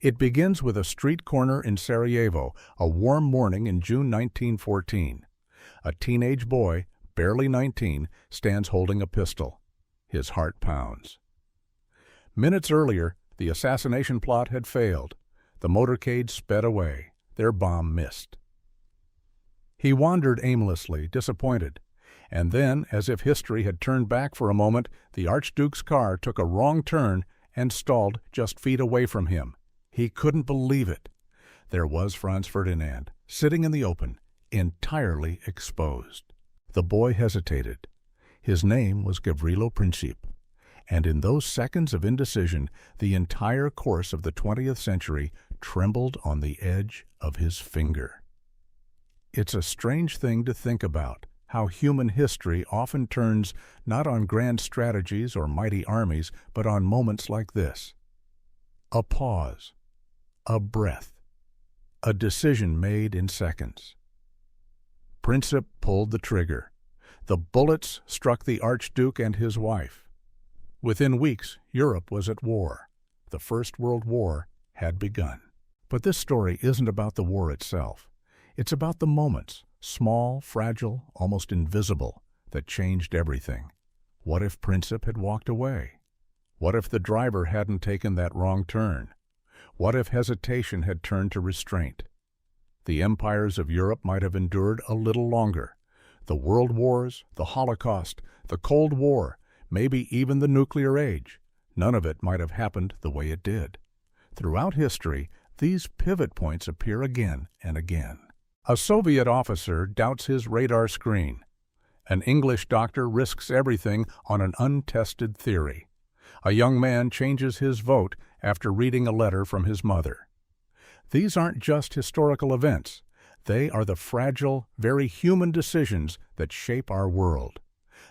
It begins with a street corner in Sarajevo, a warm morning in June 1914. A teenage boy, barely 19, stands holding a pistol. His heart pounds. Minutes earlier, the assassination plot had failed. The motorcade sped away. Their bomb missed. He wandered aimlessly, disappointed. And then, as if history had turned back for a moment, the Archduke's car took a wrong turn and stalled just feet away from him. He couldn't believe it. There was Franz Ferdinand, sitting in the open, entirely exposed. The boy hesitated. His name was Gavrilo Princip, and in those seconds of indecision, the entire course of the 20th century trembled on the edge of his finger. It's a strange thing to think about, how human history often turns not on grand strategies or mighty armies, but on moments like this. A pause, a breath, a decision made in seconds. Princip pulled the trigger. The bullets struck the Archduke and his wife. Within weeks, Europe was at war. The First World War had begun. But this story isn't about the war itself. It's about the moments, small, fragile, almost invisible, that changed everything. What if Princip had walked away? What if the driver hadn't taken that wrong turn? What if hesitation had turned to restraint? The empires of Europe might have endured a little longer. The world wars, the Holocaust, the Cold War, maybe even the nuclear age, none of it might have happened the way it did. Throughout history, these pivot points appear again and again. A Soviet officer doubts his radar screen. An English doctor risks everything on an untested theory. A young man changes his vote after reading a letter from his mother. These aren't just historical events. They are the fragile, very human decisions that shape our world.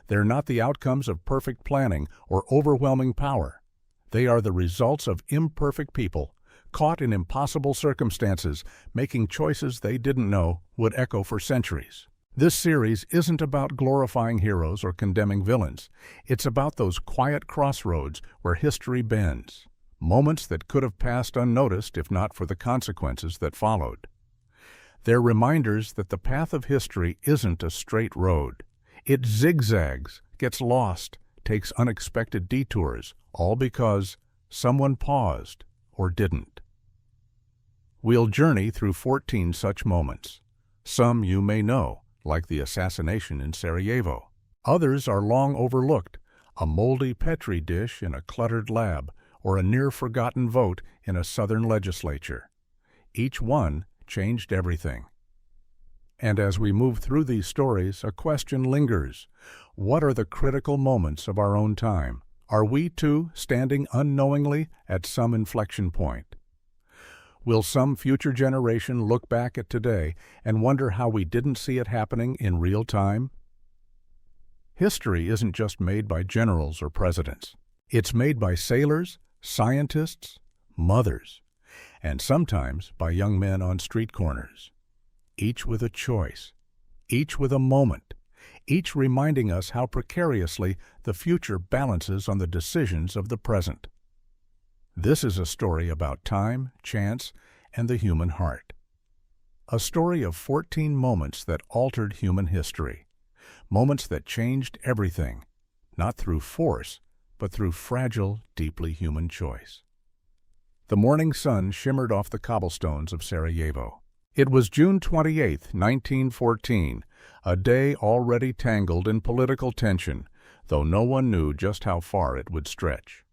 They're not the outcomes of perfect planning or overwhelming power. They are the results of imperfect people, caught in impossible circumstances, making choices they didn't know would echo for centuries. This series isn't about glorifying heroes or condemning villains. It's about those quiet crossroads where history bends, moments that could have passed unnoticed if not for the consequences that followed. They're reminders that the path of history isn't a straight road. It zigzags, gets lost, takes unexpected detours, all because someone paused or didn't. We'll journey through 14 such moments. Some you may know, like the assassination in Sarajevo. Others are long overlooked, a moldy Petri dish in a cluttered lab, or a near-forgotten vote in a southern legislature. Each one changed everything. And as we move through these stories, a question lingers. What are the critical moments of our own time? Are we, too, standing unknowingly at some inflection point? Will some future generation look back at today and wonder how we didn't see it happening in real time? History isn't just made by generals or presidents. It's made by sailors, scientists, mothers, and sometimes by young men on street corners. Each with a choice, each with a moment, each reminding us how precariously the future balances on the decisions of the present. This is a story about time, chance, and the human heart. A story of 14 moments that altered human history, moments that changed everything, not through force, but through fragile, deeply human choice. The morning sun shimmered off the cobblestones of Sarajevo. It was June 28, 1914, a day already tangled in political tension, though no one knew just how far it would stretch.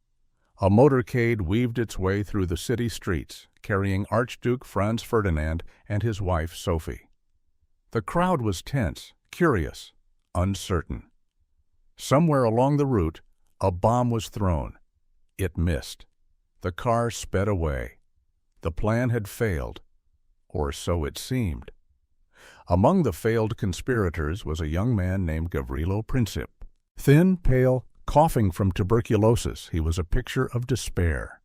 A motorcade weaved its way through the city streets, carrying Archduke Franz Ferdinand and his wife Sophie. The crowd was tense, curious, uncertain. Somewhere along the route, a bomb was thrown. It missed. The car sped away. The plan had failed. Or so it seemed. Among the failed conspirators was a young man named Gavrilo Princip. Thin, pale, coughing from tuberculosis, he was a picture of despair.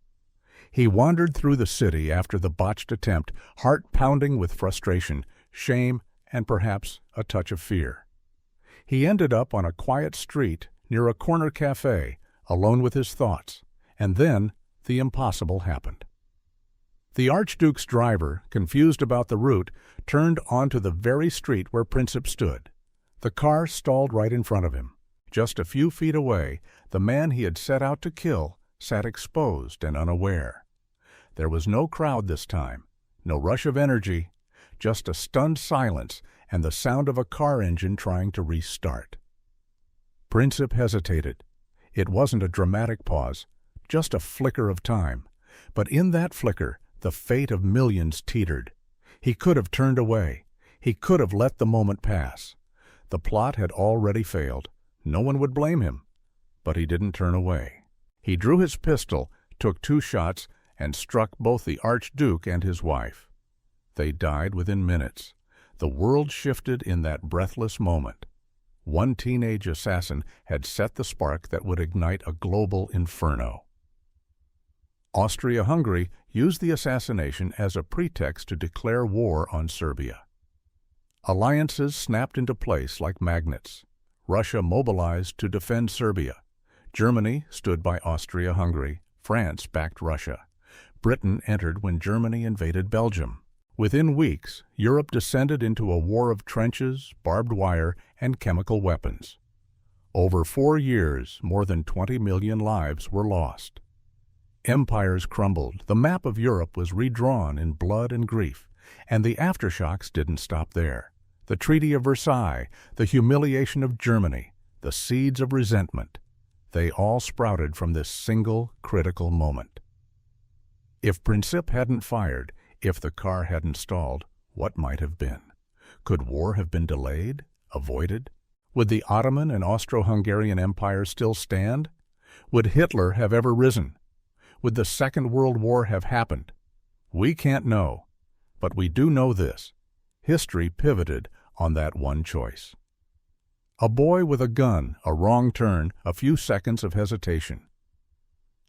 He wandered through the city after the botched attempt, heart pounding with frustration, shame, and perhaps a touch of fear. He ended up on a quiet street near a corner cafe, alone with his thoughts, and then the impossible happened. The Archduke's driver, confused about the route, turned onto the very street where Princip stood. The car stalled right in front of him. Just a few feet away, the man he had set out to kill sat exposed and unaware. There was no crowd this time, no rush of energy, just a stunned silence and the sound of a car engine trying to restart. Princip hesitated. It wasn't a dramatic pause, just a flicker of time. But in that flicker, the fate of millions teetered. He could have turned away. He could have let the moment pass. The plot had already failed. No one would blame him. But he didn't turn away. He drew his pistol, took 2 shots, and struck both the Archduke and his wife. They died within minutes. The world shifted in that breathless moment. One teenage assassin had set the spark that would ignite a global inferno. Austria-Hungary used the assassination as a pretext to declare war on Serbia. Alliances snapped into place like magnets. Russia mobilized to defend Serbia. Germany stood by Austria-Hungary. France backed Russia. Britain entered when Germany invaded Belgium. Within weeks, Europe descended into a war of trenches, barbed wire, and chemical weapons. Over 4 years, more than 20 million lives were lost. Empires crumbled, the map of Europe was redrawn in blood and grief, and the aftershocks didn't stop there. The Treaty of Versailles, the humiliation of Germany, the seeds of resentment, they all sprouted from this single critical moment. If Princip hadn't fired, if the car hadn't stalled, what might have been? Could war have been delayed, avoided? Would the Ottoman and Austro-Hungarian Empire still stand? Would Hitler have ever risen? Would the Second World War have happened? We can't know, but we do know this. History pivoted on that one choice. A boy with a gun, a wrong turn, a few seconds of hesitation.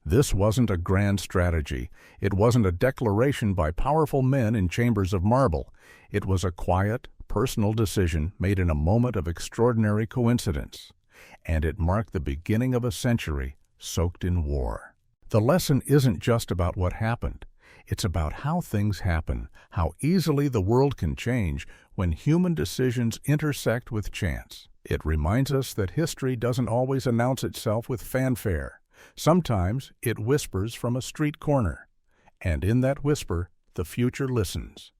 This wasn't a grand strategy. It wasn't a declaration by powerful men in chambers of marble. It was a quiet, personal decision made in a moment of extraordinary coincidence. And it marked the beginning of a century soaked in war. The lesson isn't just about what happened. It's about how things happen, how easily the world can change when human decisions intersect with chance. It reminds us that history doesn't always announce itself with fanfare. Sometimes it whispers from a street corner, and in that whisper, the future listens.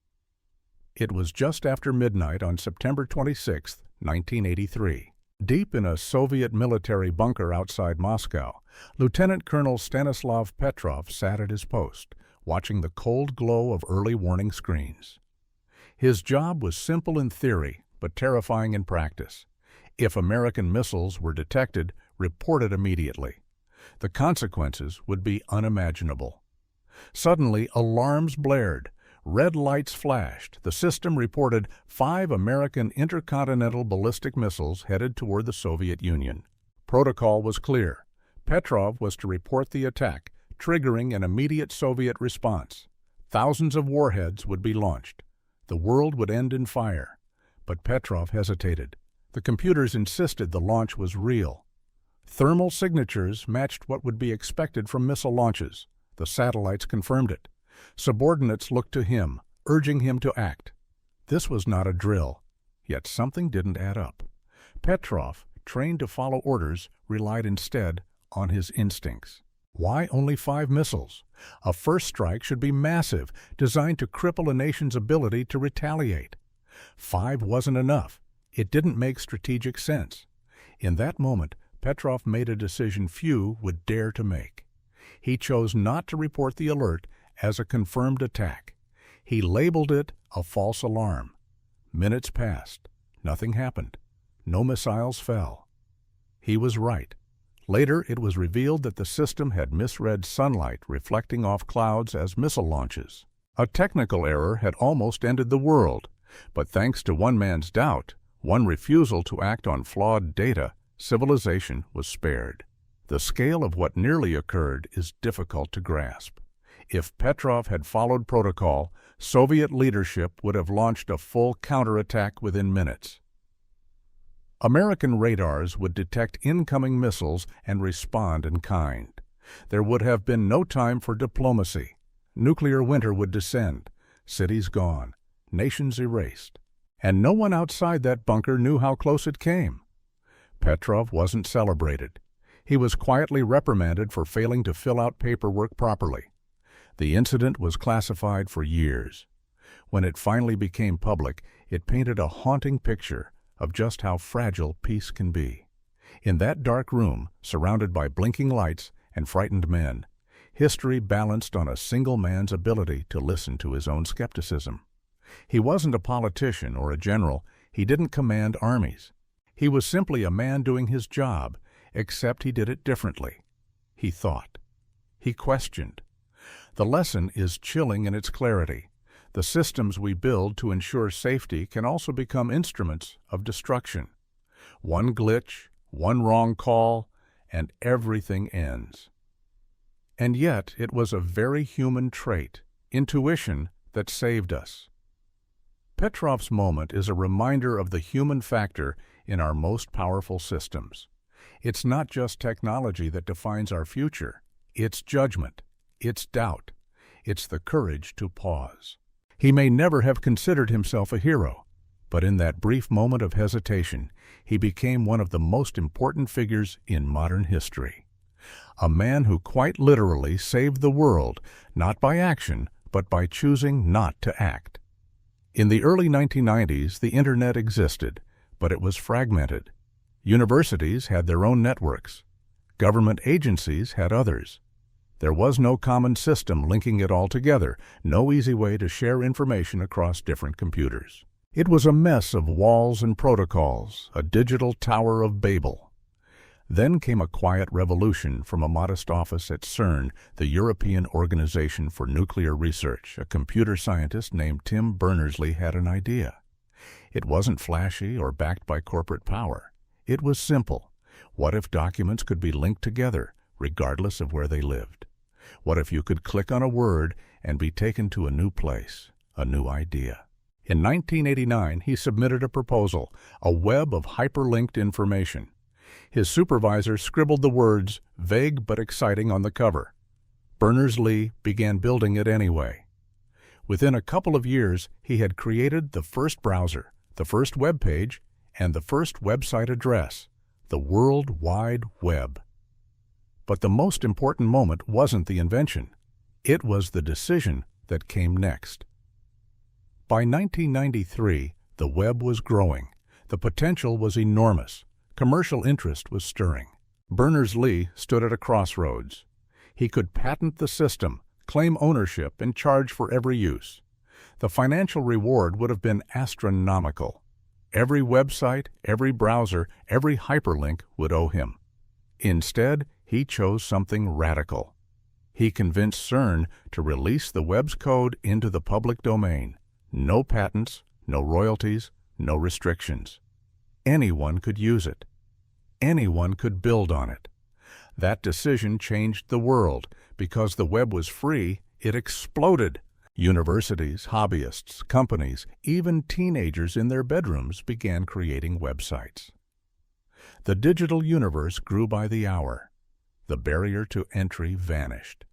It was just after midnight on September 26, 1983. Deep in a Soviet military bunker outside Moscow, Lieutenant Colonel Stanislav Petrov sat at his post, watching the cold glow of early warning screens. His job was simple in theory, but terrifying in practice. If American missiles were detected, report it immediately. The consequences would be unimaginable. Suddenly, alarms blared. Red lights flashed. The system reported 5 American intercontinental ballistic missiles headed toward the Soviet Union. Protocol was clear. Petrov was to report the attack, triggering an immediate Soviet response. Thousands of warheads would be launched. The world would end in fire. But Petrov hesitated. The computers insisted the launch was real. Thermal signatures matched what would be expected from missile launches. The satellites confirmed it. Subordinates looked to him, urging him to act. This was not a drill, yet something didn't add up. Petrov, trained to follow orders, relied instead on his instincts. Why only 5 missiles? A first strike should be massive, designed to cripple a nation's ability to retaliate. 5 wasn't enough. It didn't make strategic sense. In that moment, Petrov made a decision few would dare to make. He chose not to report the alert as a confirmed attack. He labeled it a false alarm. Minutes passed. Nothing happened. No missiles fell. He was right. Later, it was revealed that the system had misread sunlight reflecting off clouds as missile launches. A technical error had almost ended the world, but thanks to one man's doubt, one refusal to act on flawed data, civilization was spared. The scale of what nearly occurred is difficult to grasp. If Petrov had followed protocol, Soviet leadership would have launched a full counterattack within minutes. American radars would detect incoming missiles and respond in kind. There would have been no time for diplomacy. nuclear winter would descend, cities gone, nations erased. And no one outside that bunker knew how close it came. Petrov wasn't celebrated. He was quietly reprimanded for failing to fill out paperwork properly. The incident was classified for years. When it finally became public, it painted a haunting picture of just how fragile peace can be. In that dark room, surrounded by blinking lights and frightened men, history balanced on a single man's ability to listen to his own skepticism. He wasn't a politician or a general. He didn't command armies. He was simply a man doing his job, except he did it differently. He thought. He questioned. The lesson is chilling in its clarity. The systems we build to ensure safety can also become instruments of destruction. One glitch, one wrong call, and everything ends. And yet it was a very human trait, intuition, that saved us. Petrov's moment is a reminder of the human factor in our most powerful systems. It's not just technology that defines our future. It's judgment. It's doubt. It's the courage to pause. He may never have considered himself a hero, but in that brief moment of hesitation, he became one of the most important figures in modern history. A man who quite literally saved the world, not by action, but by choosing not to act. In the early 1990s, the Internet existed, but it was fragmented. Universities had their own networks. Government agencies had others. There was no common system linking it all together, no easy way to share information across different computers. It was a mess of walls and protocols, a digital Tower of Babel. Then came a quiet revolution from a modest office at CERN, the European Organization for Nuclear Research. A computer scientist named Tim Berners-Lee had an idea. It wasn't flashy or backed by corporate power. It was simple. What if documents could be linked together, regardless of where they lived? What if you could click on a word and be taken to a new place, a new idea? In 1989, he submitted a proposal, a web of hyperlinked information. His supervisor scribbled the words, vague but exciting, on the cover. Berners-Lee began building it anyway. Within a couple of years, he had created the first browser, the first web page, and the first website address, the World Wide Web. But the most important moment wasn't the invention. It was the decision that came next. By 1993, the web was growing. The potential was enormous. Commercial interest was stirring. Berners-Lee stood at a crossroads. He could patent the system, claim ownership, and charge for every use. The financial reward would have been astronomical. Every website, every browser, every hyperlink would owe him. Instead, he chose something radical. He convinced CERN to release the web's code into the public domain. No patents, no royalties, no restrictions. Anyone could use it. Anyone could build on it. That decision changed the world. Because the web was free, it exploded. Universities, hobbyists, companies, even teenagers in their bedrooms began creating websites. The digital universe grew by the hour. The barrier to entry vanished.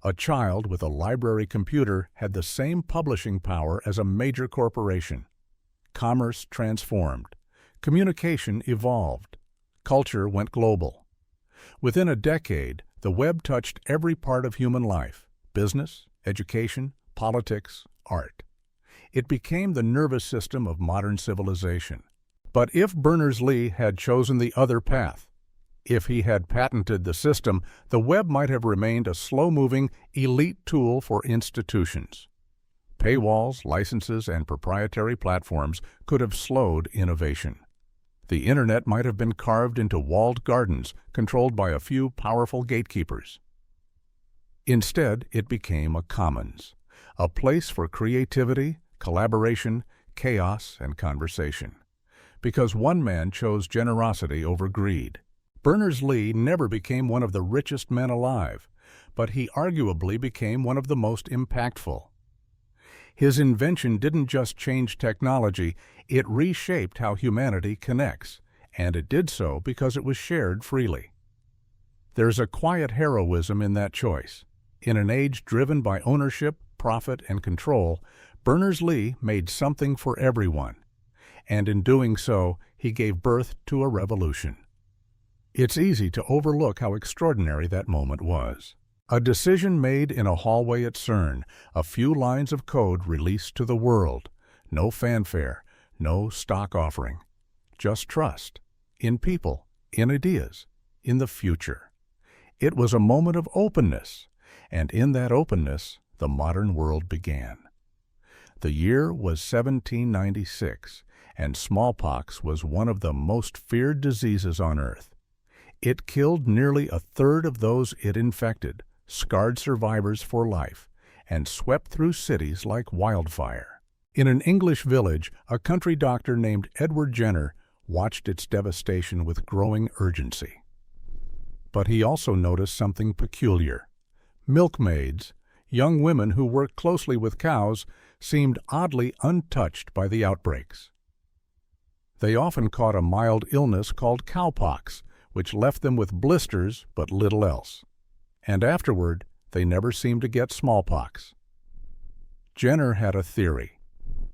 A child with a library computer had the same publishing power as a major corporation. Commerce transformed. Communication evolved. Culture went global. Within a decade, the web touched every part of human life: business, education, politics, art. It became the nervous system of modern civilization. But if Berners-Lee had chosen the other path, if he had patented the system, the web might have remained a slow-moving, elite tool for institutions. Paywalls, licenses, and proprietary platforms could have slowed innovation. The Internet might have been carved into walled gardens controlled by a few powerful gatekeepers. Instead, it became a commons, a place for creativity, collaboration, chaos, and conversation. Because one man chose generosity over greed. Berners-Lee never became one of the richest men alive, but he arguably became one of the most impactful. His invention didn't just change technology, it reshaped how humanity connects, and it did so because it was shared freely. There's a quiet heroism in that choice. In an age driven by ownership, profit, and control, Berners-Lee made something for everyone, and in doing so, he gave birth to a revolution. It's easy to overlook how extraordinary that moment was. A decision made in a hallway at CERN, a few lines of code released to the world. No fanfare, no stock offering. Just trust. In people, in ideas, in the future. It was a moment of openness, and in that openness, the modern world began. The year was 1796, and smallpox was one of the most feared diseases on Earth. It killed nearly a third of those it infected, scarred survivors for life, and swept through cities like wildfire. In an English village, a country doctor named Edward Jenner watched its devastation with growing urgency. But he also noticed something peculiar. Milkmaids, young women who worked closely with cows, seemed oddly untouched by the outbreaks. They often caught a mild illness called cowpox, which left them with blisters but little else. And afterward, they never seemed to get smallpox. Jenner had a theory.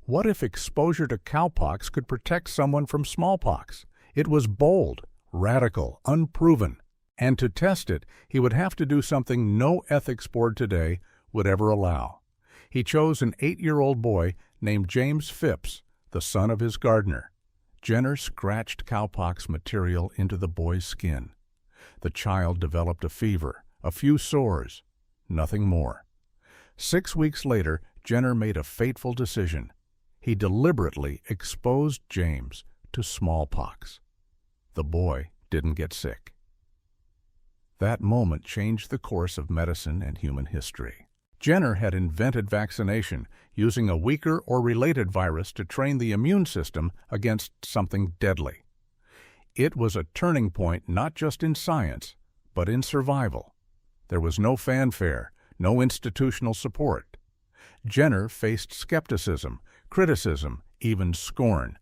What if exposure to cowpox could protect someone from smallpox? It was bold, radical, unproven, and to test it, he would have to do something no ethics board today would ever allow. He chose an 8-year-old boy named James Phipps, the son of his gardener. Jenner scratched cowpox material into the boy's skin. The child developed a fever, a few sores, nothing more. 6 weeks later, Jenner made a fateful decision. He deliberately exposed James to smallpox. The boy didn't get sick. That moment changed the course of medicine and human history. Jenner had invented vaccination, using a weaker or related virus to train the immune system against something deadly. It was a turning point not just in science, but in survival. There was no fanfare, no institutional support. Jenner faced skepticism, criticism, even scorn,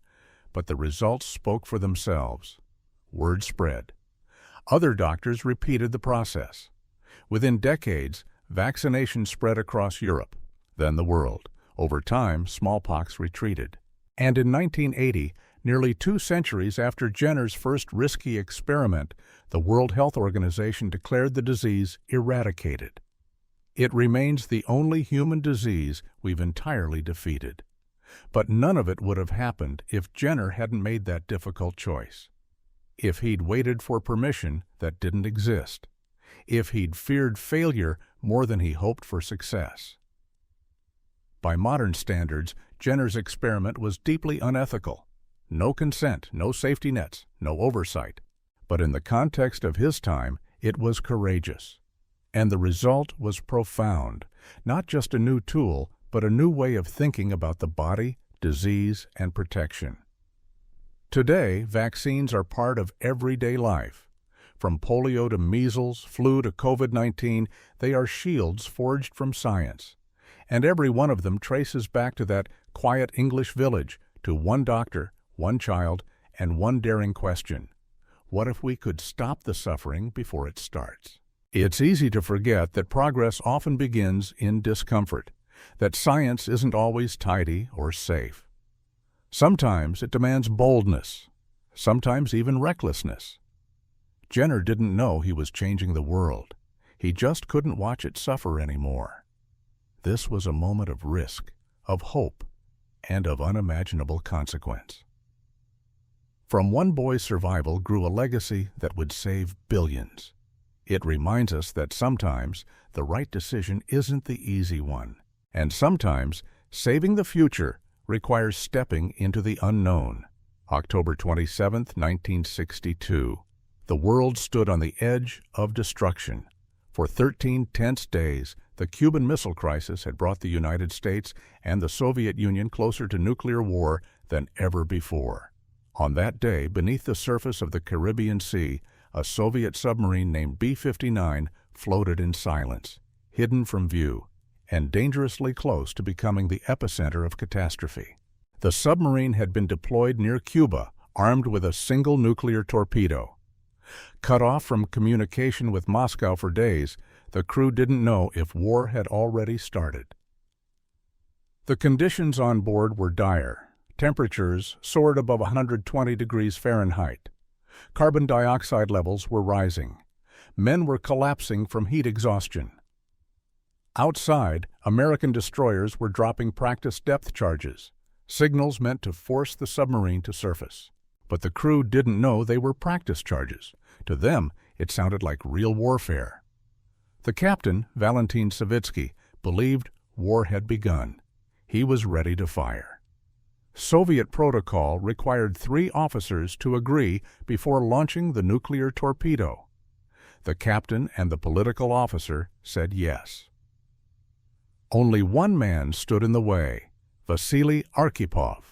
but the results spoke for themselves. Word spread. Other doctors repeated the process. Within decades, vaccination spread across Europe, then the world. Over time, smallpox retreated. And in 1980, nearly 2 centuries after Jenner's first risky experiment, the World Health Organization declared the disease eradicated. It remains the only human disease we've entirely defeated. But none of it would have happened if Jenner hadn't made that difficult choice. If he'd waited for permission that didn't exist. If he'd feared failure more than he hoped for success. By modern standards, Jenner's experiment was deeply unethical. No consent, no safety nets, no oversight. But in the context of his time, it was courageous. And the result was profound. Not just a new tool, but a new way of thinking about the body, disease, and protection. Today, vaccines are part of everyday life. From polio to measles, flu to COVID-19, they are shields forged from science. And every one of them traces back to that quiet English village, to one doctor, one child, and one daring question. What if we could stop the suffering before it starts? It's easy to forget that progress often begins in discomfort, that science isn't always tidy or safe. Sometimes it demands boldness, sometimes even recklessness. Jenner didn't know he was changing the world. He just couldn't watch it suffer anymore. This was a moment of risk, of hope, and of unimaginable consequence. From one boy's survival grew a legacy that would save billions. It reminds us that sometimes the right decision isn't the easy one, and sometimes saving the future requires stepping into the unknown. October 27, 1962. The world stood on the edge of destruction. For 13 tense days, the Cuban Missile Crisis had brought the United States and the Soviet Union closer to nuclear war than ever before. On that day, beneath the surface of the Caribbean Sea, a Soviet submarine named B-59 floated in silence, hidden from view, and dangerously close to becoming the epicenter of catastrophe. The submarine had been deployed near Cuba, armed with a single nuclear torpedo. Cut off from communication with Moscow for days, The crew didn't know if war had already started. The conditions on board were dire. Temperatures soared above 120 degrees Fahrenheit. Carbon dioxide levels were rising. Men were collapsing from heat exhaustion. Outside, American destroyers were dropping practice depth charges, signals meant to force the submarine to surface. But the crew didn't know they were practice charges. To them, it sounded like real warfare. The captain, Valentin Savitsky, believed war had begun. He was ready to fire. Soviet protocol required 3 officers to agree before launching the nuclear torpedo. The captain and the political officer said yes. Only one man stood in the way, Vasily Arkhipov.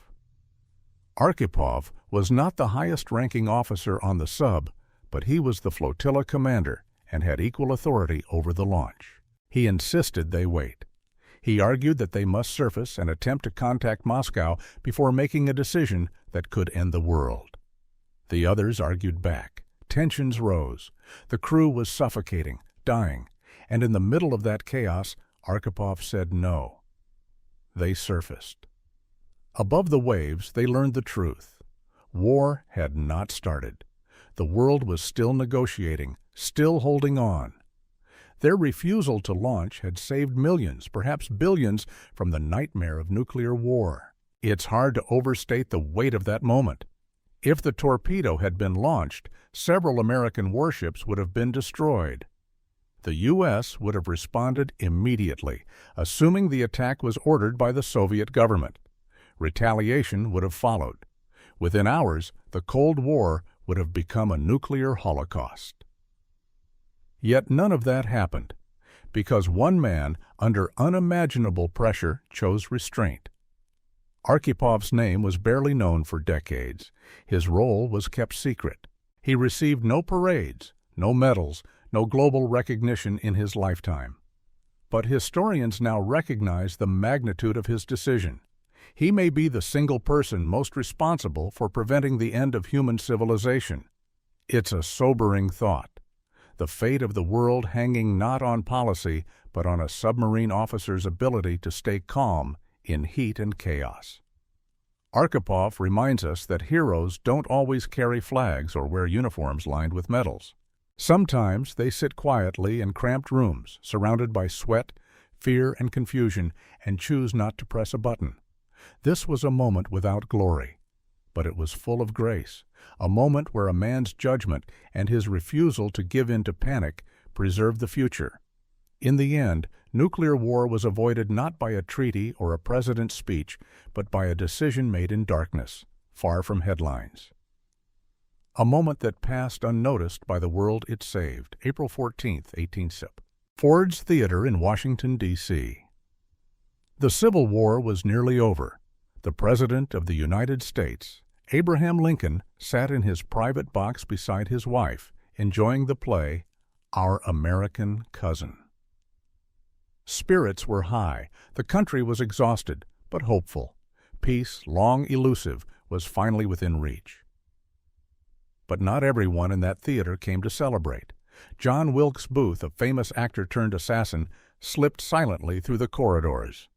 Arkhipov was not the highest-ranking officer on the sub, but he was the flotilla commander and had equal authority over the launch. He insisted they wait. He argued that they must surface and attempt to contact Moscow before making a decision that could end the world. The others argued back. Tensions rose. The crew was suffocating, dying, and in the middle of that chaos, Arkhipov said no. They surfaced. Above the waves, they learned the truth. War had not started. The world was still negotiating, still holding on. Their refusal to launch had saved millions, perhaps billions, from the nightmare of nuclear war. It's hard to overstate the weight of that moment. If the torpedo had been launched, several American warships would have been destroyed. The U.S. would have responded immediately, assuming the attack was ordered by the Soviet government. Retaliation would have followed. Within hours, the Cold War would have become a nuclear holocaust. Yet none of that happened, because one man, under unimaginable pressure, chose restraint. Archipov's name was barely known for decades. His role was kept secret. He received no parades, no medals, no global recognition in his lifetime. But historians now recognize the magnitude of his decision. He may be the single person most responsible for preventing the end of human civilization. It's a sobering thought. The fate of the world hanging not on policy, but on a submarine officer's ability to stay calm in heat and chaos. Arkhipov reminds us that heroes don't always carry flags or wear uniforms lined with medals. Sometimes they sit quietly in cramped rooms, surrounded by sweat, fear, and confusion, and choose not to press a button. This was a moment without glory, but it was full of grace, a moment where a man's judgment and his refusal to give in to panic preserved the future. In the end, nuclear war was avoided not by a treaty or a president's speech, but by a decision made in darkness, far from headlines. A moment that passed unnoticed by the world it saved. April 14, 1860. Ford's Theater in Washington, D.C. The Civil War was nearly over. The President of the United States, Abraham Lincoln, sat in his private box beside his wife, enjoying the play, Our American Cousin. Spirits were high. The country was exhausted, but hopeful. Peace, long elusive, was finally within reach. But not everyone in that theater came to celebrate. John Wilkes Booth, a famous actor-turned-assassin, slipped silently through the corridors.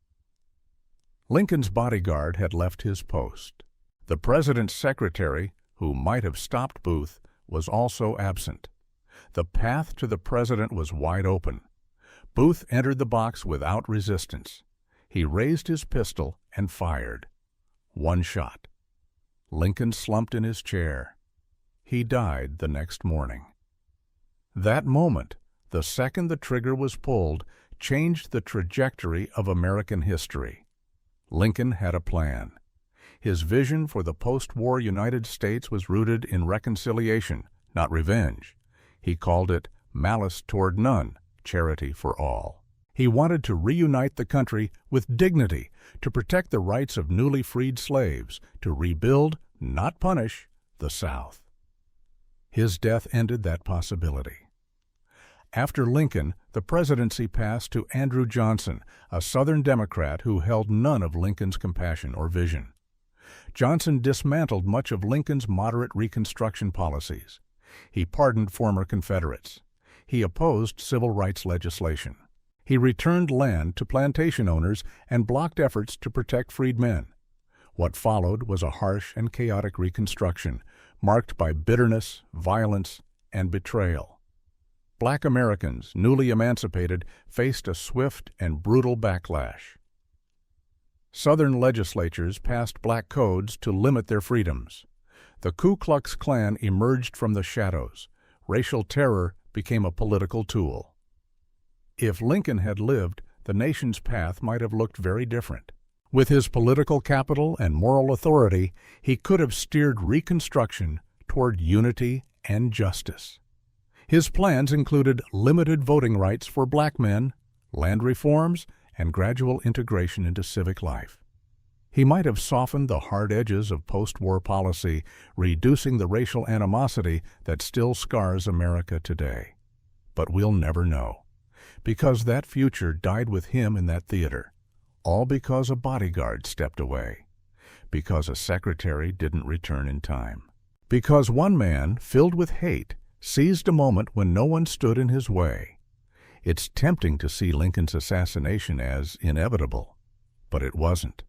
Lincoln's bodyguard had left his post. The president's secretary, who might have stopped Booth, was also absent. The path to the president was wide open. Booth entered the box without resistance. He raised his pistol and fired. One shot. Lincoln slumped in his chair. He died the next morning. That moment, the second the trigger was pulled, changed the trajectory of American history. Lincoln had a plan. His vision for the post-war United States was rooted in reconciliation, not revenge. He called it malice toward none, charity for all. He wanted to reunite the country with dignity, to protect the rights of newly freed slaves, to rebuild, not punish, the South. His death ended that possibility. After Lincoln, the presidency passed to Andrew Johnson, a Southern Democrat who held none of Lincoln's compassion or vision. Johnson dismantled much of Lincoln's moderate Reconstruction policies. He pardoned former Confederates. He opposed civil rights legislation. He returned land to plantation owners and blocked efforts to protect freedmen. What followed was a harsh and chaotic Reconstruction, marked by bitterness, violence, and betrayal. Black Americans, newly emancipated, faced a swift and brutal backlash. Southern legislatures passed black codes to limit their freedoms. The Ku Klux Klan emerged from the shadows. Racial terror became a political tool. If Lincoln had lived, the nation's path might have looked very different. With his political capital and moral authority, he could have steered Reconstruction toward unity and justice. His plans included limited voting rights for black men, land reforms, and gradual integration into civic life. He might have softened the hard edges of post-war policy, reducing the racial animosity that still scars America today. But we'll never know, because that future died with him in that theater, all because a bodyguard stepped away, because a secretary didn't return in time, because one man, filled with hate, seized a moment when no one stood in his way. It's tempting to see Lincoln's assassination as inevitable, but it wasn't.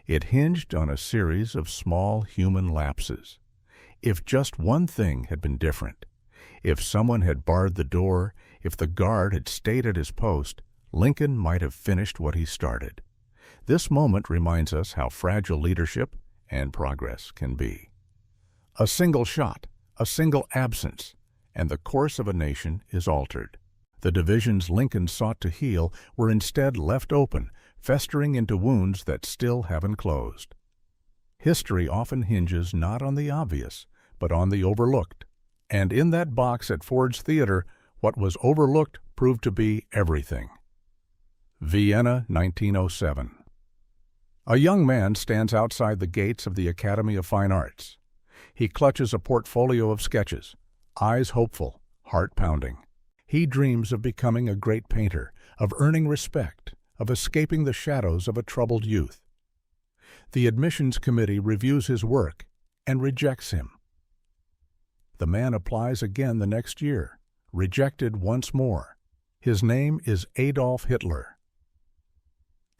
It hinged on a series of small human lapses. If just one thing had been different, if someone had barred the door, if the guard had stayed at his post, Lincoln might have finished what he started. This moment reminds us how fragile leadership and progress can be. A single shot, a single absence, and the course of a nation is altered. The divisions Lincoln sought to heal were instead left open, festering into wounds that still haven't closed. History often hinges not on the obvious, but on the overlooked. And in that box at Ford's Theater, what was overlooked proved to be everything. Vienna, 1907. A young man stands outside the gates of the Academy of Fine Arts. He clutches a portfolio of sketches, eyes hopeful, heart pounding. He dreams of becoming a great painter, of earning respect, of escaping the shadows of a troubled youth. The admissions committee reviews his work and rejects him. The man applies again the next year, rejected once more. His name is Adolf Hitler.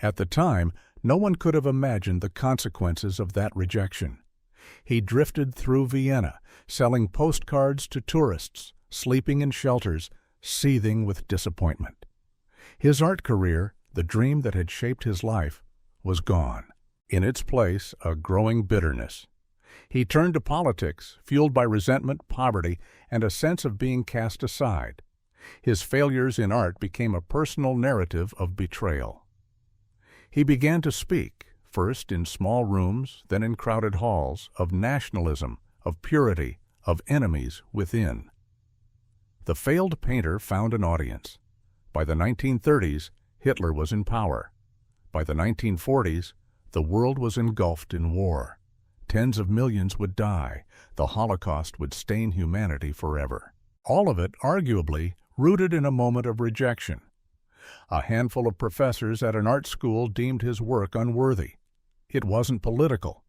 At the time, no one could have imagined the consequences of that rejection. He drifted through Vienna, selling postcards to tourists, sleeping in shelters, seething with disappointment. His art career, the dream that had shaped his life, was gone. In its place, a growing bitterness. He turned to politics, fueled by resentment, poverty, and a sense of being cast aside. His failures in art became a personal narrative of betrayal. He began to speak, first in small rooms, then in crowded halls, of nationalism, of purity, of enemies within. The failed painter found an audience. By the 1930s, Hitler was in power. By the 1940s, the world was engulfed in war. Tens of millions would die. The Holocaust would stain humanity forever. All of it, arguably, rooted in a moment of rejection. A handful of professors at an art school deemed his work unworthy. It wasn't political.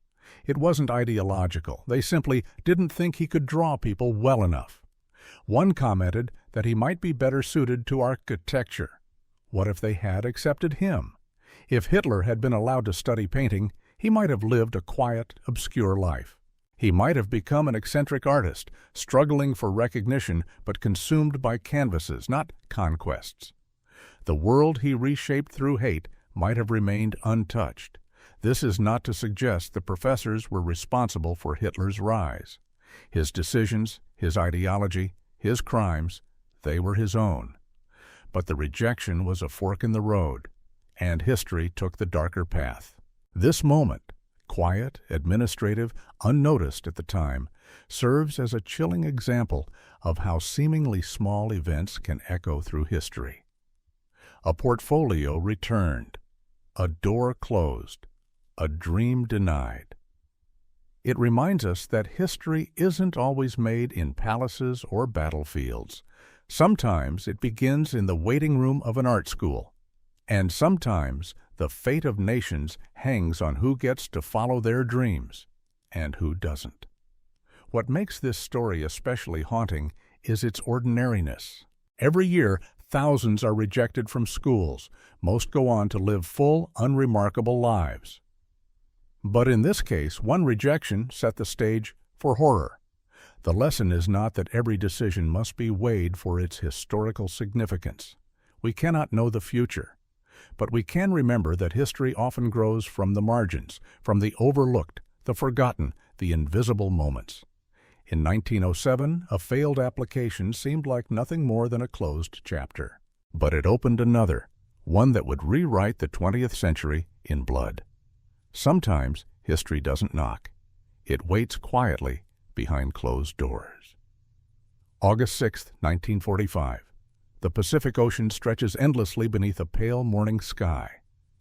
It wasn't ideological. They simply didn't think he could draw people well enough. One commented that he might be better suited to architecture. What if they had accepted him? If Hitler had been allowed to study painting, he might have lived a quiet, obscure life. He might have become an eccentric artist, struggling for recognition but consumed by canvases, not conquests. The world he reshaped through hate might have remained untouched. This is not to suggest the professors were responsible for Hitler's rise. His decisions, his ideology, his crimes, they were his own. But the rejection was a fork in the road, and history took the darker path. This moment, quiet, administrative, unnoticed at the time, serves as a chilling example of how seemingly small events can echo through history. A portfolio returned, a door closed, a dream denied. It reminds us that history isn't always made in palaces or battlefields. Sometimes it begins in the waiting room of an art school, and sometimes the fate of nations hangs on who gets to follow their dreams and who doesn't. What makes this story especially haunting is its ordinariness. Every year, thousands are rejected from schools. Most go on to live full, unremarkable lives. But in this case, one rejection set the stage for horror. The lesson is not that every decision must be weighed for its historical significance. We cannot know the future, but we can remember that history often grows from the margins, from the overlooked, the forgotten, the invisible moments. In 1907, a failed application seemed like nothing more than a closed chapter. But it opened another, one that would rewrite the 20th century in blood. Sometimes history doesn't knock. It waits quietly behind closed doors. August 6, 1945. The Pacific Ocean stretches endlessly beneath a pale morning sky.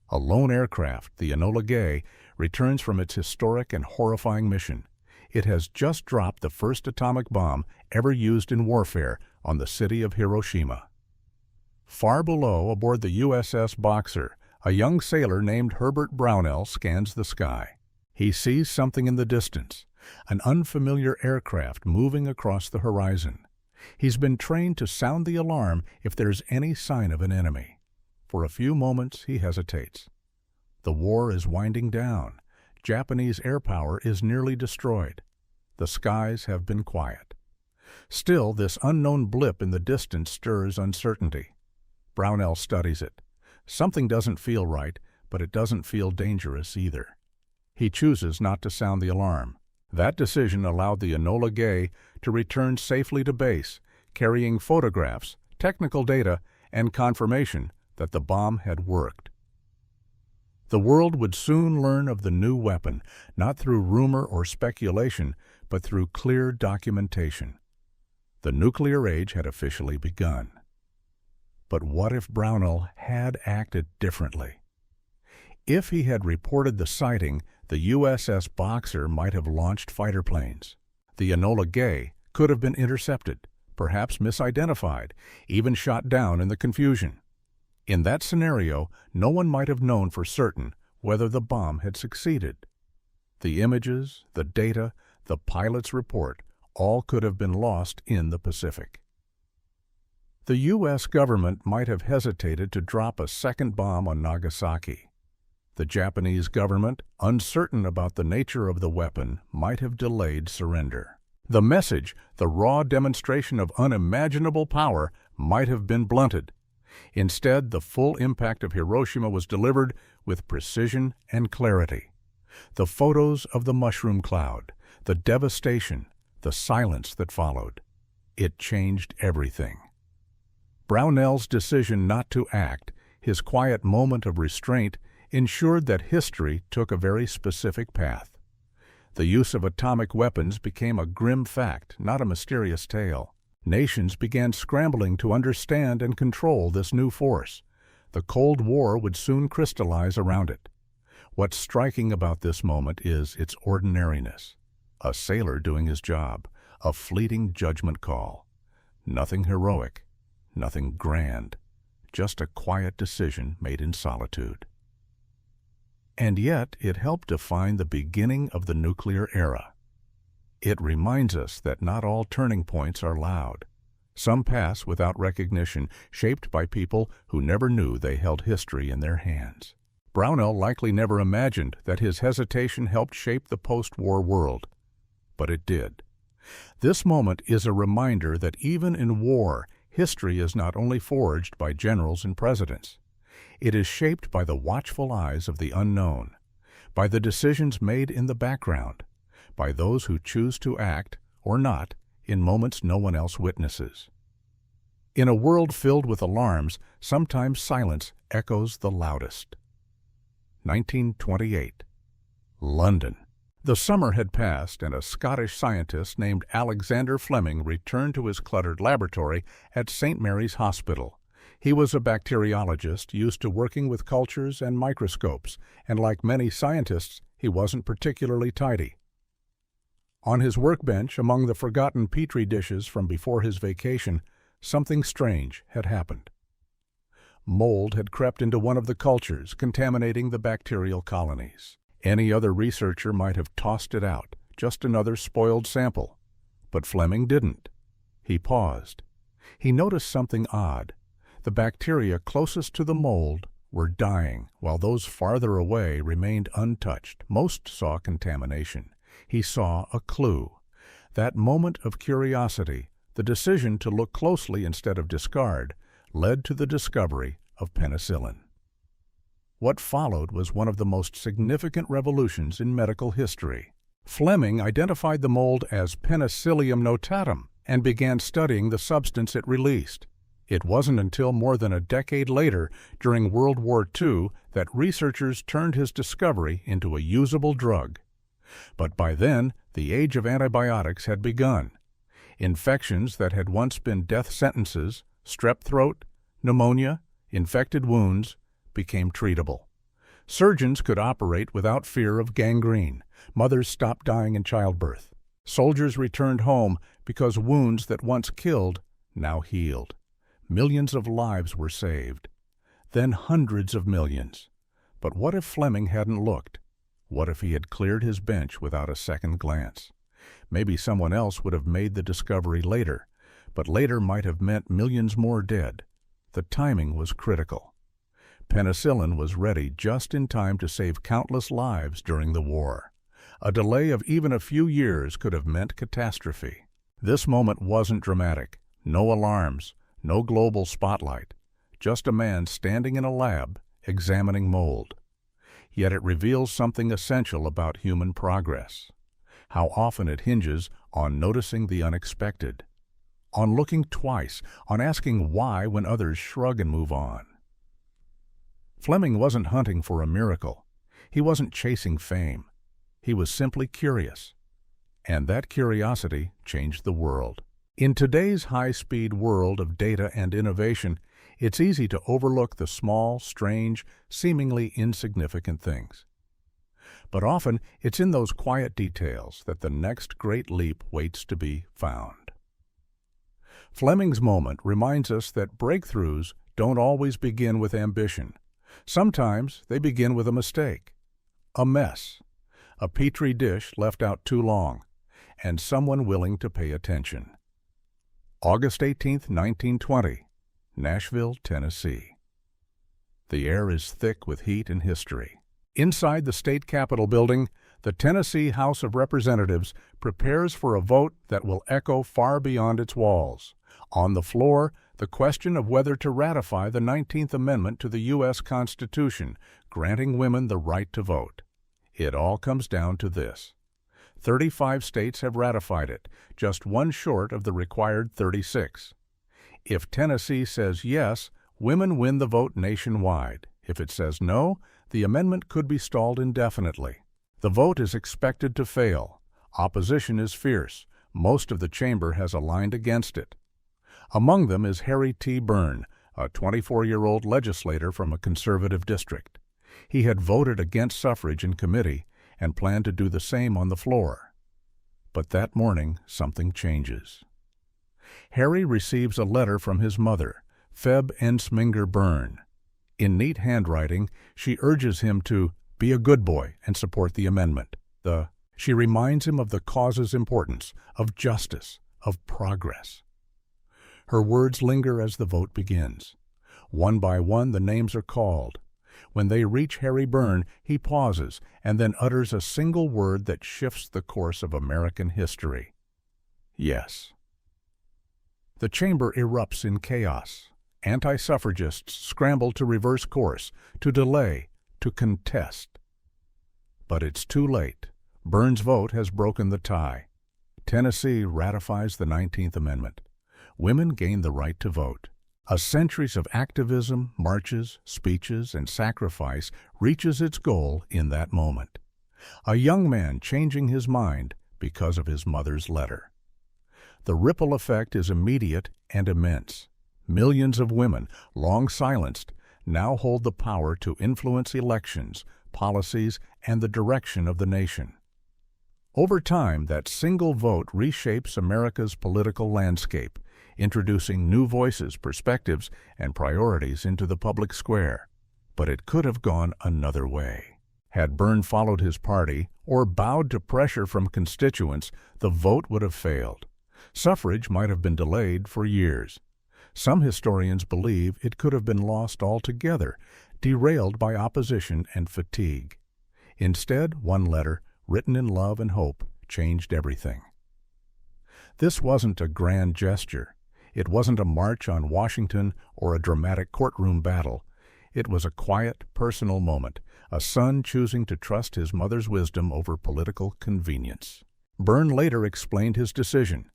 A lone aircraft, the Enola Gay, returns from its historic and horrifying mission. It has just dropped the first atomic bomb ever used in warfare on the city of Hiroshima. Far below, aboard the USS Boxer, a young sailor named Herbert Brownell scans the sky. He sees something in the distance, an unfamiliar aircraft moving across the horizon. He's been trained to sound the alarm if there's any sign of an enemy. For a few moments, he hesitates. The war is winding down. Japanese air power is nearly destroyed. The skies have been quiet. Still, this unknown blip in the distance stirs uncertainty. Brownell studies it. Something doesn't feel right, but it doesn't feel dangerous either. He chooses not to sound the alarm. That decision allowed the Enola Gay to return safely to base, carrying photographs, technical data, and confirmation that the bomb had worked. The world would soon learn of the new weapon, not through rumor or speculation, but through clear documentation. The nuclear age had officially begun. But what if Brownell had acted differently? If he had reported the sighting, the USS Boxer might have launched fighter planes. The Enola Gay could have been intercepted, perhaps misidentified, even shot down in the confusion. In that scenario, no one might have known for certain whether the bomb had succeeded. The images, the data, the pilot's report, all could have been lost in the Pacific. The U.S. government might have hesitated to drop a second bomb on Nagasaki. The Japanese government, uncertain about the nature of the weapon, might have delayed surrender. The message, the raw demonstration of unimaginable power, might have been blunted. Instead, the full impact of Hiroshima was delivered with precision and clarity. The photos of the mushroom cloud, the devastation, the silence that followed. It changed everything. Brownell's decision not to act, his quiet moment of restraint, ensured that history took a very specific path. The use of atomic weapons became a grim fact, not a mysterious tale. Nations began scrambling to understand and control this new force. The Cold War would soon crystallize around it. What's striking about this moment is its ordinariness. A sailor doing his job, a fleeting judgment call. Nothing heroic, nothing grand, just a quiet decision made in solitude. And yet, it helped define the beginning of the nuclear era. It reminds us that not all turning points are loud. Some pass without recognition, shaped by people who never knew they held history in their hands. Brownell likely never imagined that his hesitation helped shape the post-war world. But it did. This moment is a reminder that even in war, history is not only forged by generals and presidents. It is shaped by the watchful eyes of the unknown, by the decisions made in the background, by those who choose to act, or not, in moments no one else witnesses. In a world filled with alarms, sometimes silence echoes the loudest. 1928. London. The summer had passed, and a Scottish scientist named Alexander Fleming returned to his cluttered laboratory at St. Mary's Hospital. He was a bacteriologist used to working with cultures and microscopes, and like many scientists, he wasn't particularly tidy. On his workbench, among the forgotten petri dishes from before his vacation, something strange had happened. Mold had crept into one of the cultures, contaminating the bacterial colonies. Any other researcher might have tossed it out, just another spoiled sample. But Fleming didn't. He paused. He noticed something odd. The bacteria closest to the mold were dying, while those farther away remained untouched. Most saw contamination. He saw a clue. That moment of curiosity, the decision to look closely instead of discard, led to the discovery of penicillin. What followed was one of the most significant revolutions in medical history. Fleming identified the mold as Penicillium notatum and began studying the substance it released. It wasn't until more than a decade later, during World War II, that researchers turned his discovery into a usable drug. But by then, the age of antibiotics had begun. Infections that had once been death sentences, strep throat, pneumonia, infected wounds, became treatable. Surgeons could operate without fear of gangrene. Mothers stopped dying in childbirth. Soldiers returned home because wounds that once killed now healed. Millions of lives were saved. Then hundreds of millions. But what if Fleming hadn't looked? What if he had cleared his bench without a second glance? Maybe someone else would have made the discovery later, but later might have meant millions more dead. The timing was critical. Penicillin was ready just in time to save countless lives during the war. A delay of even a few years could have meant catastrophe. This moment wasn't dramatic. No alarms, no global spotlight. Just a man standing in a lab, examining mold. Yet it reveals something essential about human progress. How often it hinges on noticing the unexpected, on looking twice, on asking why when others shrug and move on. Fleming wasn't hunting for a miracle. He wasn't chasing fame. He was simply curious. And that curiosity changed the world. In today's high-speed world of data and innovation, it's easy to overlook the small, strange, seemingly insignificant things. But often, it's in those quiet details that the next great leap waits to be found. Fleming's moment reminds us that breakthroughs don't always begin with ambition. Sometimes they begin with a mistake, a mess, a petri dish left out too long, and someone willing to pay attention. August 18, 1920, Nashville, Tennessee. The air is thick with heat and history. Inside the state capitol building, the Tennessee House of Representatives prepares for a vote that will echo far beyond its walls. On the floor, the question of whether to ratify the 19th Amendment to the U.S. Constitution, granting women the right to vote. It all comes down to this. 35 states have ratified it, just one short of the required 36. If Tennessee says yes, women win the vote nationwide. If it says no, the amendment could be stalled indefinitely. The vote is expected to fail. Opposition is fierce. Most of the chamber has aligned against it. Among them is Harry T. Byrne, a 24-year-old legislator from a conservative district. He had voted against suffrage in committee and planned to do the same on the floor. But that morning, something changes. Harry receives a letter from his mother, Feb Ensminger Byrne. In neat handwriting, she urges him to be a good boy and support the amendment. She reminds him of the cause's importance, of justice, of progress. Her words linger as the vote begins. One by one, the names are called. When they reach Harry Byrne, he pauses and then utters a single word that shifts the course of American history. Yes. The chamber erupts in chaos. Anti-suffragists scramble to reverse course, to delay, to contest. But it's too late. Byrne's vote has broken the tie. Tennessee ratifies the 19th Amendment. Women gain the right to vote. A centuries of activism, marches, speeches, and sacrifice reaches its goal in that moment. A young man changing his mind because of his mother's letter. The ripple effect is immediate and immense. Millions of women, long silenced, now hold the power to influence elections, policies, and the direction of the nation. Over time, that single vote reshapes America's political landscape, introducing new voices, perspectives, and priorities into the public square. But it could have gone another way. Had Byrne followed his party or bowed to pressure from constituents, the vote would have failed. Suffrage might have been delayed for years. Some historians believe it could have been lost altogether, derailed by opposition and fatigue. Instead, one letter, written in love and hope, changed everything. This wasn't a grand gesture. It wasn't a march on Washington or a dramatic courtroom battle. It was a quiet, personal moment, a son choosing to trust his mother's wisdom over political convenience. Byrne later explained his decision.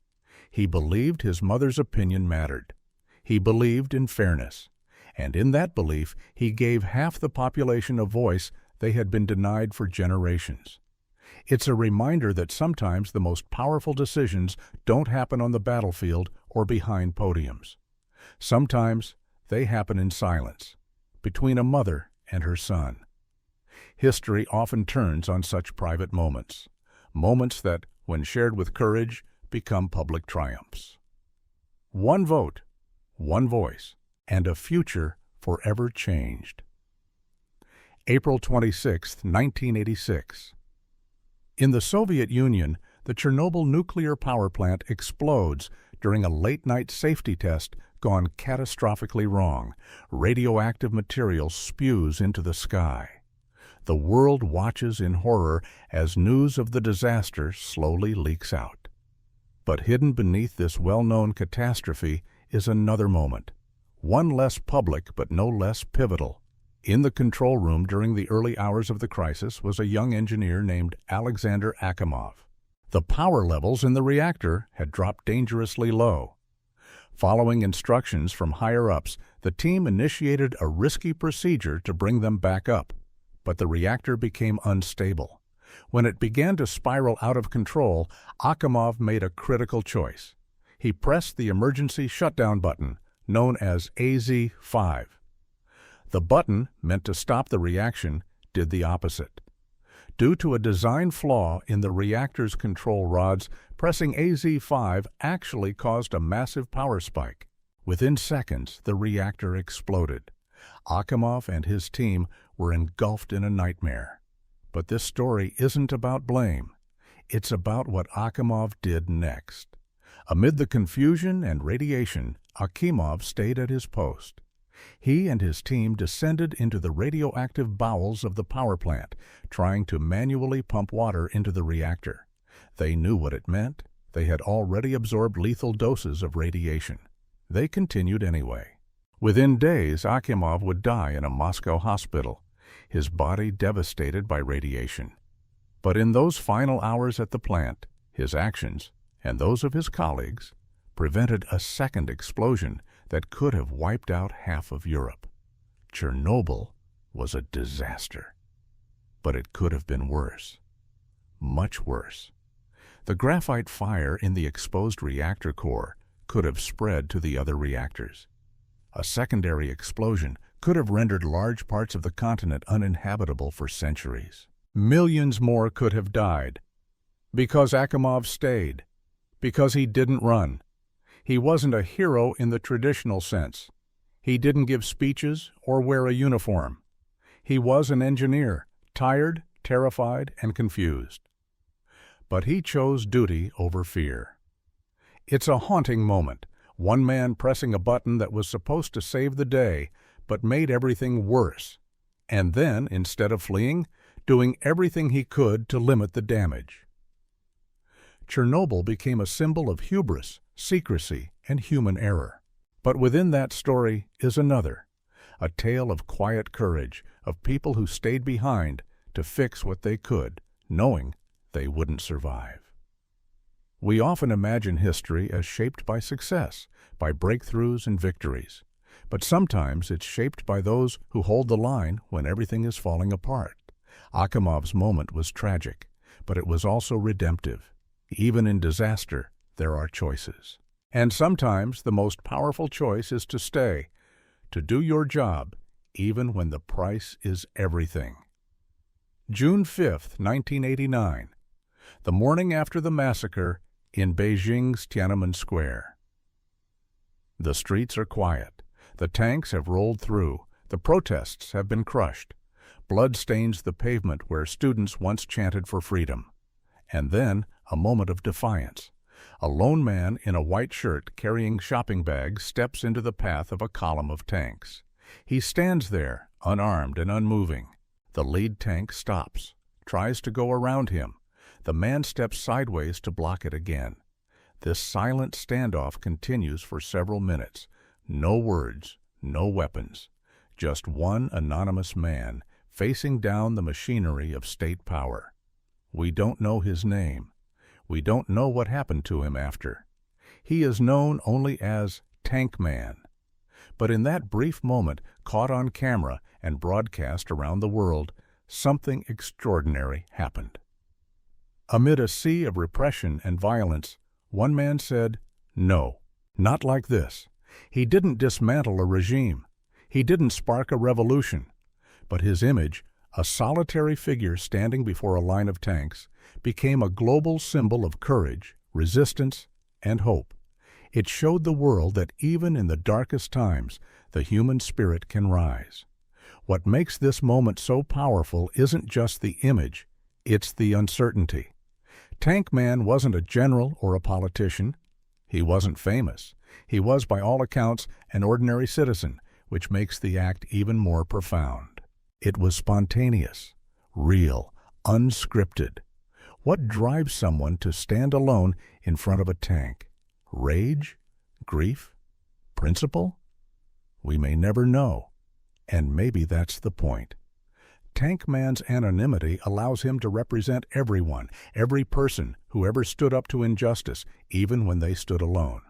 He believed his mother's opinion mattered. He believed in fairness. And in that belief, he gave half the population a voice they had been denied for generations. It's a reminder that sometimes the most powerful decisions don't happen on the battlefield or behind podiums. Sometimes they happen in silence, between a mother and her son. History often turns on such private moments, moments that, when shared with courage, become public triumphs. One vote, one voice, and a future forever changed. April 26, 1986. In the Soviet Union, the Chernobyl nuclear power plant explodes during a late-night safety test gone catastrophically wrong. Radioactive material spews into the sky. The world watches in horror as news of the disaster slowly leaks out. But hidden beneath this well-known catastrophe is another moment, one less public but no less pivotal. In the control room during the early hours of the crisis was a young engineer named Alexander Akimov. The power levels in the reactor had dropped dangerously low. Following instructions from higher-ups, the team initiated a risky procedure to bring them back up. But the reactor became unstable. When it began to spiral out of control, Akimov made a critical choice. He pressed the emergency shutdown button, known as AZ-5. The button, meant to stop the reaction, did the opposite. Due to a design flaw in the reactor's control rods, pressing AZ-5 actually caused a massive power spike. Within seconds, the reactor exploded. Akimov and his team were engulfed in a nightmare. But this story isn't about blame. It's about what Akimov did next. Amid the confusion and radiation, Akimov stayed at his post. He and his team descended into the radioactive bowels of the power plant, trying to manually pump water into the reactor. They knew what it meant. They had already absorbed lethal doses of radiation. They continued anyway. Within days, Akimov would die in a Moscow hospital, his body devastated by radiation. But in those final hours at the plant, his actions, and those of his colleagues, prevented a second explosion that could have wiped out half of Europe. Chernobyl was a disaster. But it could have been worse. Much worse. The graphite fire in the exposed reactor core could have spread to the other reactors. A secondary explosion could have rendered large parts of the continent uninhabitable for centuries. Millions more could have died. Because Akimov stayed. Because he didn't run. He wasn't a hero in the traditional sense. He didn't give speeches or wear a uniform. He was an engineer, tired, terrified, and confused. But he chose duty over fear. It's a haunting moment, one man pressing a button that was supposed to save the day, but made everything worse, and then, instead of fleeing, doing everything he could to limit the damage. Chernobyl became a symbol of hubris, secrecy, and human error. But within that story is another, a tale of quiet courage, of people who stayed behind to fix what they could, knowing they wouldn't survive. We often imagine history as shaped by success, by breakthroughs and victories. But sometimes it's shaped by those who hold the line when everything is falling apart. Akimov's moment was tragic, but it was also redemptive. Even in disaster, there are choices. And sometimes the most powerful choice is to stay, to do your job, even when the price is everything. June 5, 1989, the morning after the massacre in Beijing's Tiananmen Square. The streets are quiet. The tanks have rolled through. The protests have been crushed. Blood stains the pavement where students once chanted for freedom. And then a moment of defiance. A lone man in a white shirt carrying shopping bags steps into the path of a column of tanks. He stands there, unarmed and unmoving. The lead tank stops, tries to go around him. The man steps sideways to block it again. This silent standoff continues for several minutes. No words, no weapons. Just one anonymous man facing down the machinery of state power. We don't know his name. We don't know what happened to him after. He is known only as Tankman. But in that brief moment, caught on camera and broadcast around the world, something extraordinary happened. Amid a sea of repression and violence, one man said, "No, not like this." He didn't dismantle a regime. He didn't spark a revolution. But his image, a solitary figure standing before a line of tanks, became a global symbol of courage, resistance, and hope. It showed the world that even in the darkest times, the human spirit can rise. What makes this moment so powerful isn't just the image, it's the uncertainty. Tankman wasn't a general or a politician. He wasn't famous. He was, by all accounts, an ordinary citizen, which makes the act even more profound. It was spontaneous, real, unscripted. What drives someone to stand alone in front of a tank? Rage? Grief? Principle? We may never know, and maybe that's the point. Tankman's anonymity allows him to represent everyone, every person who ever stood up to injustice, even when they stood alone.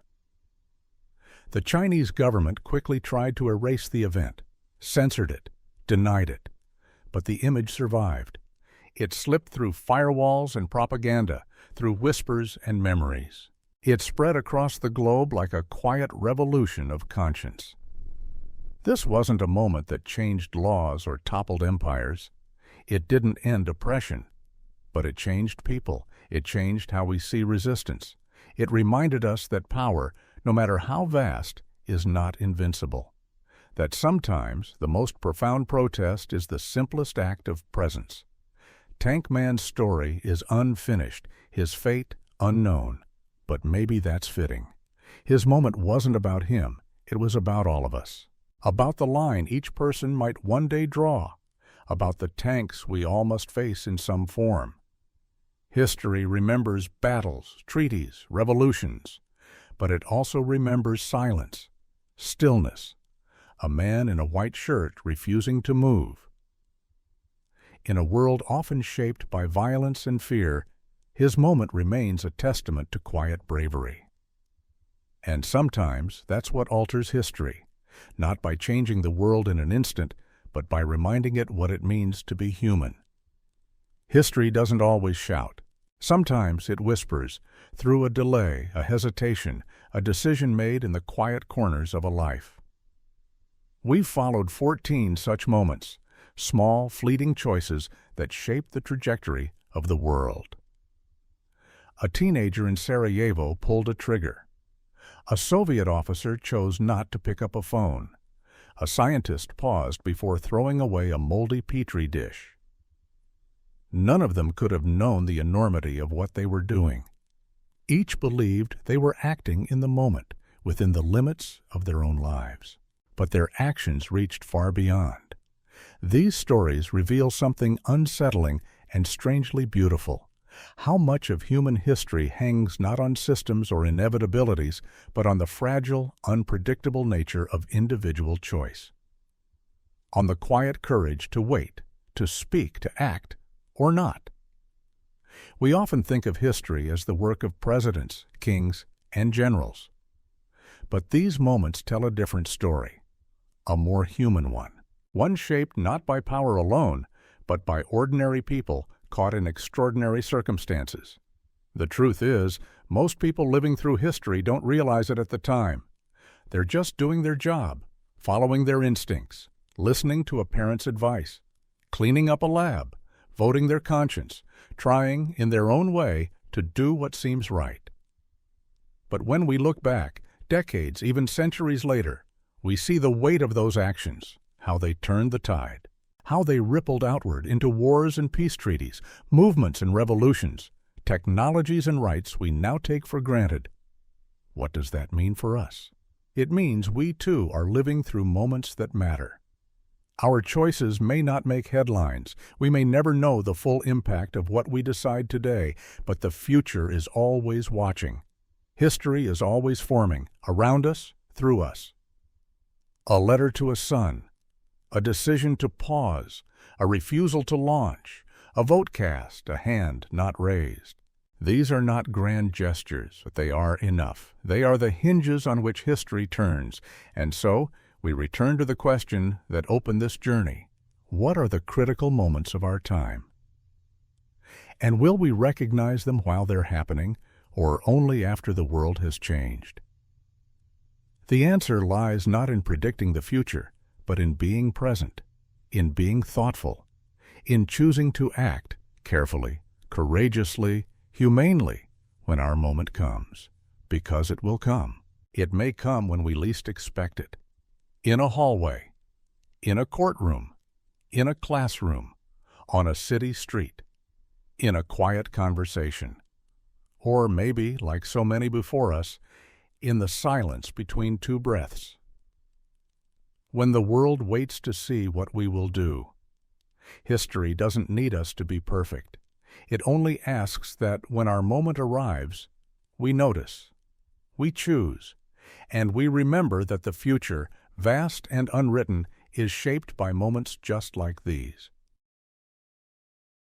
The Chinese government quickly tried to erase the event, censored it, denied it. But the image survived. It slipped through firewalls and propaganda, through whispers and memories. It spread across the globe like a quiet revolution of conscience. This wasn't a moment that changed laws or toppled empires. It didn't end oppression, but it changed people. It changed how we see resistance. It reminded us that power, no matter how vast, is not invincible. That sometimes the most profound protest is the simplest act of presence. Tankman's story is unfinished, his fate unknown, but maybe that's fitting. His moment wasn't about him, it was about all of us. About the line each person might one day draw, about the tanks we all must face in some form. History remembers battles, treaties, revolutions, but it also remembers silence, stillness, a man in a white shirt refusing to move. In a world often shaped by violence and fear, his moment remains a testament to quiet bravery. And sometimes that's what alters history, not by changing the world in an instant, but by reminding it what it means to be human. History doesn't always shout. Sometimes it whispers, through a delay, a hesitation, a decision made in the quiet corners of a life. We've followed 14 such moments, small, fleeting choices that shaped the trajectory of the world. A teenager in Sarajevo pulled a trigger. A Soviet officer chose not to pick up a phone. A scientist paused before throwing away a moldy petri dish. None of them could have known the enormity of what they were doing. Each believed they were acting in the moment, within the limits of their own lives. But their actions reached far beyond. These stories reveal something unsettling and strangely beautiful. How much of human history hangs not on systems or inevitabilities, but on the fragile, unpredictable nature of individual choice. On the quiet courage to wait, to speak, to act, or not. We often think of history as the work of presidents, kings, and generals. But these moments tell a different story, a more human one shaped not by power alone, but by ordinary people caught in extraordinary circumstances. The truth is, most people living through history don't realize it at the time. They're just doing their job, following their instincts, listening to a parent's advice, cleaning up a lab, voting their conscience, trying, in their own way, to do what seems right. But when we look back, decades, even centuries later, we see the weight of those actions, how they turned the tide, how they rippled outward into wars and peace treaties, movements and revolutions, technologies and rights we now take for granted. What does that mean for us? It means we too are living through moments that matter. Our choices may not make headlines. We may never know the full impact of what we decide today, but the future is always watching. History is always forming, around us, through us. A letter to a son, a decision to pause, a refusal to launch, a vote cast, a hand not raised. These are not grand gestures, but they are enough. They are the hinges on which history turns, and so we return to the question that opened this journey. What are the critical moments of our time? And will we recognize them while they're happening, or only after the world has changed? The answer lies not in predicting the future, but in being present, in being thoughtful, in choosing to act carefully, courageously, humanely when our moment comes, because it will come. It may come when we least expect it. In a hallway, in a courtroom, in a classroom, on a city street, in a quiet conversation, or maybe, like so many before us, in the silence between two breaths. When the world waits to see what we will do. History doesn't need us to be perfect. It only asks that when our moment arrives, we notice, we choose, and we remember that the future, vast and unwritten, is shaped by moments just like these.